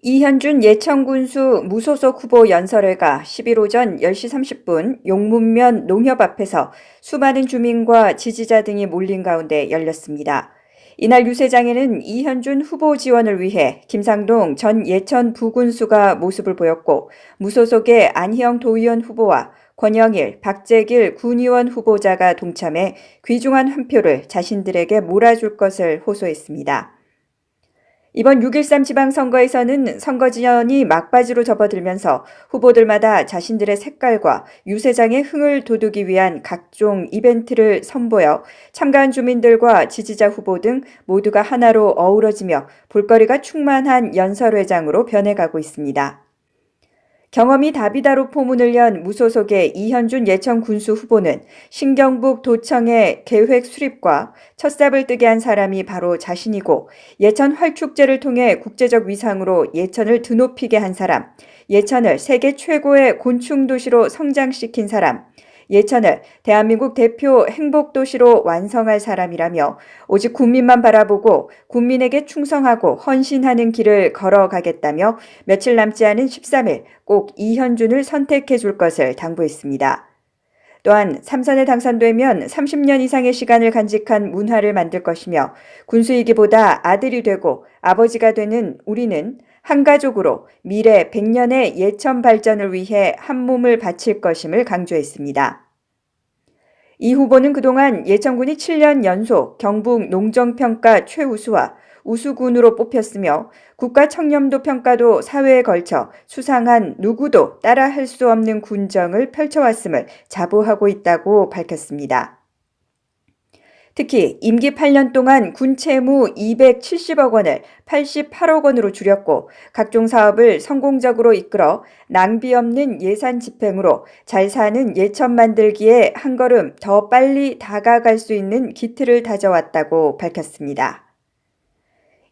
이현준 예천군수 무소속 후보 연설회가 10일 오전 10시 30분 용문면 농협 앞에서 수많은 주민과 지지자 등이 몰린 가운데 열렸습니다. 이날 유세장에는 이현준 후보 지원을 위해 김상동 전 예천 부군수가 모습을 보였고 무소속의 안희영 도의원 후보와 권영일, 박재길 군의원 후보자가 동참해 귀중한 한 표를 자신들에게 몰아줄 것을 호소했습니다. 이번 6.13 지방선거에서는 선거 지연이 막바지로 접어들면서 후보들마다 자신들의 색깔과 유세장의 흥을 돋우기 위한 각종 이벤트를 선보여 참가한 주민들과 지지자 후보 등 모두가 하나로 어우러지며 볼거리가 충만한 연설회장으로 변해가고 있습니다. 경험이 다비다로 포문을 연 무소속의 이현준 예천 군수 후보는 신경북 도청의 계획 수립과 첫삽을 뜨게 한 사람이 바로 자신이고 예천 활축제를 통해 국제적 위상으로 예천을 드높이게 한 사람, 예천을 세계 최고의 곤충 도시로 성장시킨 사람, 예천을 대한민국 대표 행복도시로 완성할 사람이라며 오직 국민만 바라보고 국민에게 충성하고 헌신하는 길을 걸어가겠다며 며칠 남지 않은 13일 꼭 이현준을 선택해 줄 것을 당부했습니다. 또한 3선에 당선되면 30년 이상의 시간을 간직한 문화를 만들 것이며 군수이기보다 아들이 되고 아버지가 되는 우리는 한 가족으로 미래 100년의 예천 발전을 위해 한 몸을 바칠 것임을 강조했습니다. 이 후보는 그동안 예천군이 7년 연속 경북 농정평가 최우수와 우수군으로 뽑혔으며 국가청렴도 평가도 사회에 걸쳐 수상한 누구도 따라할 수 없는 군정을 펼쳐왔음을 자부하고 있다고 밝혔습니다. 특히 임기 8년 동안 군 채무 270억 원을 88억 원으로 줄였고 각종 사업을 성공적으로 이끌어 낭비 없는 예산 집행으로 잘 사는 예천 만들기에 한 걸음 더 빨리 다가갈 수 있는 기틀을 다져왔다고 밝혔습니다.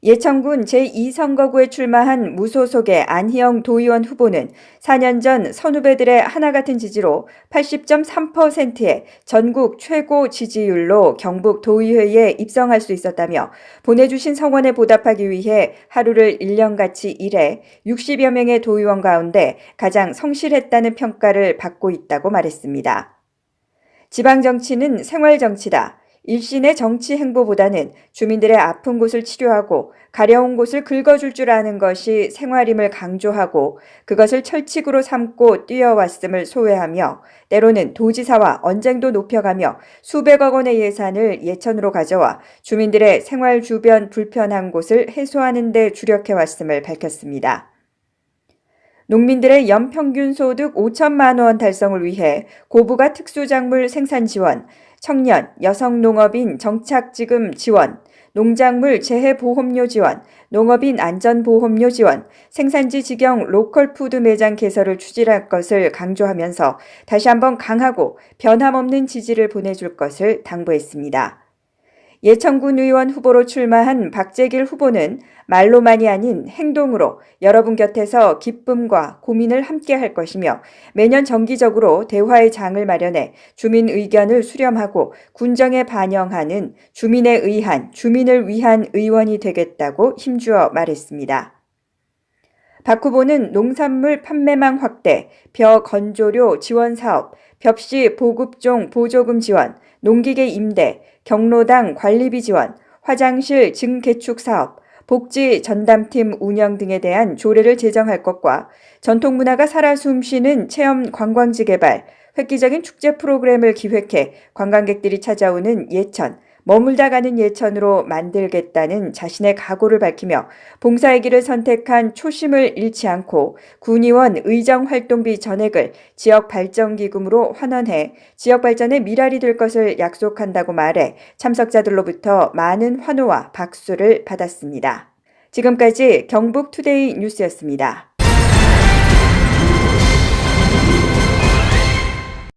예천군 제2선거구에 출마한 무소속의 안희영 도의원 후보는 4년 전 선후배들의 하나 같은 지지로 80.3%의 전국 최고 지지율로 경북 도의회에 입성할 수 있었다며 보내주신 성원에 보답하기 위해 하루를 1년같이 일해 60여 명의 도의원 가운데 가장 성실했다는 평가를 받고 있다고 말했습니다. 지방정치는 생활정치다. 일신의 정치 행보보다는 주민들의 아픈 곳을 치료하고 가려운 곳을 긁어줄 줄 아는 것이 생활임을 강조하고 그것을 철칙으로 삼고 뛰어왔음을 소회하며 때로는 도지사와 언쟁도 높여가며 수백억 원의 예산을 예천으로 가져와 주민들의 생활 주변 불편한 곳을 해소하는 데 주력해왔음을 밝혔습니다. 농민들의 연평균 소득 5천만 원 달성을 위해 고부가 특수작물 생산 지원, 청년, 여성 농업인 정착지금 지원, 농작물 재해보험료 지원, 농업인 안전보험료 지원, 생산지 직영 로컬푸드 매장 개설을 추진할 것을 강조하면서 다시 한번 강하고 변함없는 지지를 보내줄 것을 당부했습니다. 예천군 의원 후보로 출마한 박재길 후보는 말로만이 아닌 행동으로 여러분 곁에서 기쁨과 고민을 함께 할 것이며 매년 정기적으로 대화의 장을 마련해 주민 의견을 수렴하고 군정에 반영하는 주민에 의한, 주민을 위한 의원이 되겠다고 힘주어 말했습니다. 박 후보는 농산물 판매망 확대, 벼 건조료 지원 사업, 벽시 보급종 보조금 지원, 농기계 임대, 경로당 관리비 지원, 화장실 증개축 사업, 복지 전담팀 운영 등에 대한 조례를 제정할 것과 전통문화가 살아 숨쉬는 체험 관광지 개발, 획기적인 축제 프로그램을 기획해 관광객들이 찾아오는 예천, 머물다 가는 예천으로 만들겠다는 자신의 각오를 밝히며 봉사의 길을 선택한 초심을 잃지 않고 군의원 의정활동비 전액을 지역발전기금으로 환원해 지역발전의 미랄이 될 것을 약속한다고 말해 참석자들로부터 많은 환호와 박수를 받았습니다. 지금까지 경북투데이 뉴스였습니다.